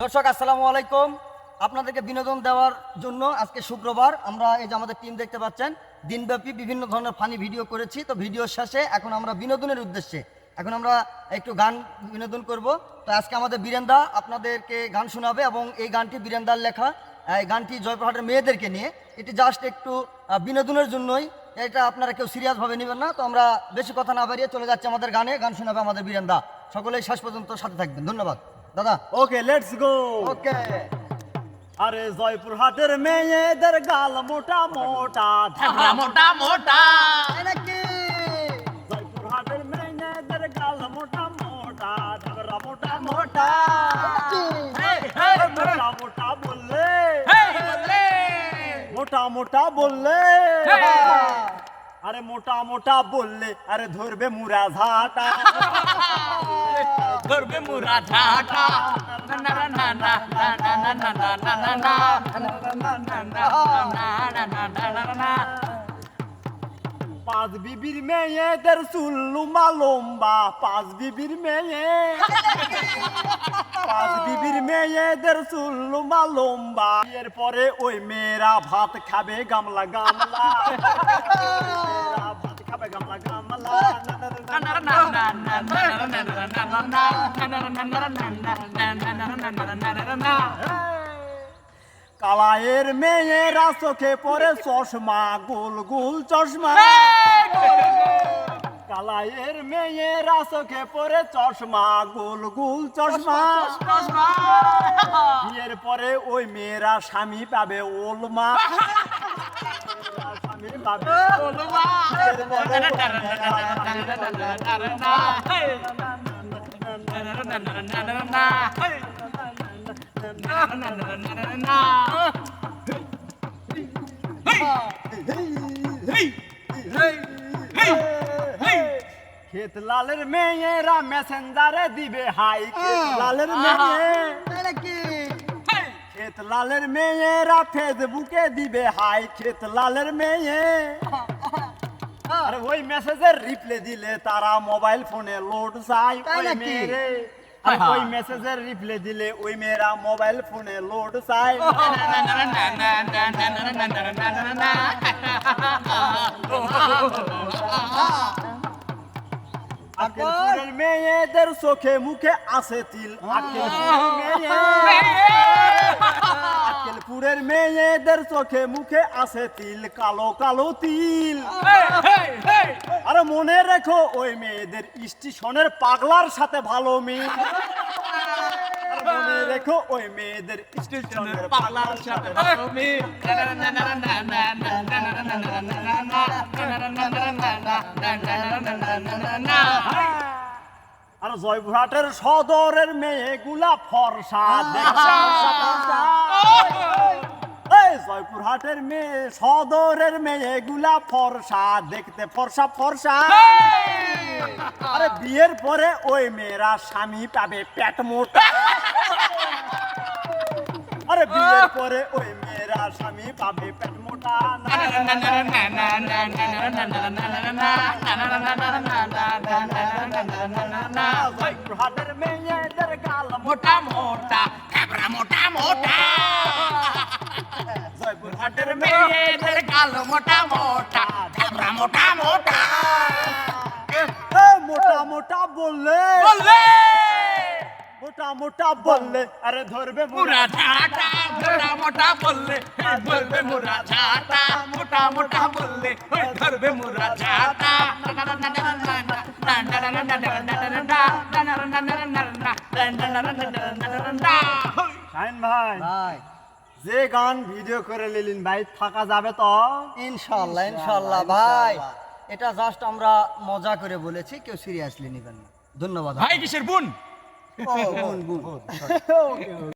দর্শক আসসালামু আলাইকুম। আপনাদেরকে বিনোদন দেওয়ার জন্য আজকে শুক্রবার আমরা এই যে আমাদের টিম দেখতে পাচ্ছেন দিনব্যাপী বিভিন্ন ধরনের ফানি ভিডিও করেছি। তো ভিডিওর শেষে এখন আমরা বিনোদনের উদ্দেশ্যে এখন আমরা একটু গান বিনোদন করব। তো আজকে আমাদের বীরেন্দা আপনাদেরকে গান শোনাবে এবং এই গানটি বীরেন্দার লেখা। এই গানটি জয়পুরহাটের মেয়েদেরকে নিয়ে, এটি জাস্ট একটু বিনোদনের জন্যই, এটা আপনারা কেউ সিরিয়াসভাবে নেবেন না। তো আমরা বেশি কথা না বাড়িয়ে চলে যাচ্ছি আমাদের গানে। গান শোনাবে আমাদের বীরেন্দা। সকলেই শেষ পর্যন্ত সাথে থাকবেন। ধন্যবাদ দাদা। ওকে, লেটস গো। ওকে। আরে জয়পুরহাটের মেয়েদের গাল মোটা মোটা, ধাবরা মোটা মোটা, জয়পুরহাটের মেয়েদের গাল মোটা মোটা, ধাবরা মোটা মোটা, মোটা মোটা বললে, মোটা মোটা বললে, আরে মোটা মোটা বললে, আরে ধরবে মুরা ঝাঁটা, ধরবে মুরা ঝাঁটা, না না না না না না না না না না। পাঁচ বিবির মেয়েদের চুল লুমা লম্বা, পাঁচ বিবির মেয়ে, পাঁচ বিবির মেয়েদের চুল লুমা লম্বা, এরপরে ওই মেয়েরা ভাত খাবে গামলা গামলা, ভাত খাবে গামলা গামলা, কালায়ের মেয়েরা চোখে পরে চশমা, গোল গোল চশমা, কালায়ের মেয়েরা চোখে পরে চশমা, গোল গোল চশমা, বিয়ের পরে ওই মেয়েরা স্বামী পাবে ওলমা, স্বামী পাবে ওলমা, খেত লালের মেয়েরা মেসেঞ্জারে দিবে হাই, খেত লালের মেয়ে, খেত লালের মেয়েরা ফেসবুকে দিবে হাই, খেত লালের মেয়ে, আরে ওই মেসেজের রিপ্লে দিলে তারা মোবাইল ফোনে লোড চাই, ওই মেয়েরে, ওই মেসেজের রিপ্লে দিলে ওই মেয়েরা মোবাইল ফোনে লোড চাই, আকেলপুরের মেয়েদের চোখে মুখে আছে তিল, আকেলপুরের মেয়েদের চোখে মুখে আছে তিল, কালো কালো তিল, আরে মনে রেখো ওই মেয়েদের স্টেশনের পাগলার সাথে ভালো মিল, মনে রেখো ওই মেয়েদের স্টেশনের পাগলার সাথে ভালো মিল। আর জয়পুরহাটের সদরের মেয়েগুলা ফর্সা, জয়পুরহাটের মেয়ে সদরের মেয়েগুলা ফর্সা, দেখতে ফর্সা ফর্সা, আরে বিয়ের পরে ওই মেয়েরা স্বামী পাবে পেট মোটা, আরে বিয়ের পরে ওই মেয়েরা স্বামী পাবে পেট মোটা, জয়পুরহাটের মেয়েদের গাল মোটা মোটা, ধাবরা মোটা মোটা, জয়পুরহাটের মেয়েদের গাল মোটা মোটা, ধাবরা মোটা মোটা, মোটা মোটা বললে, মোটা মোটা বললে, আরে ধরবে মুরা ঝাঁটা, মোটা মোটা বললে ধরবে মুরা ঝাঁটা, মোটা মোটা বললে ধরবে মুরা ঝাঁটা। শাহিন ভাই, ভাই যে গান ভিডিও করে নিলেন ভাই, থাকা যাবে তো? ইনশাল্লাহ ইনশাল্লাহ ভাই, এটা জাস্ট আমরা মজা করে বলেছি, কেউ সিরিয়াসলি নেবেন না। ধন্যবাদ ভাই কিসের বোন? ও, গুণ গুণ।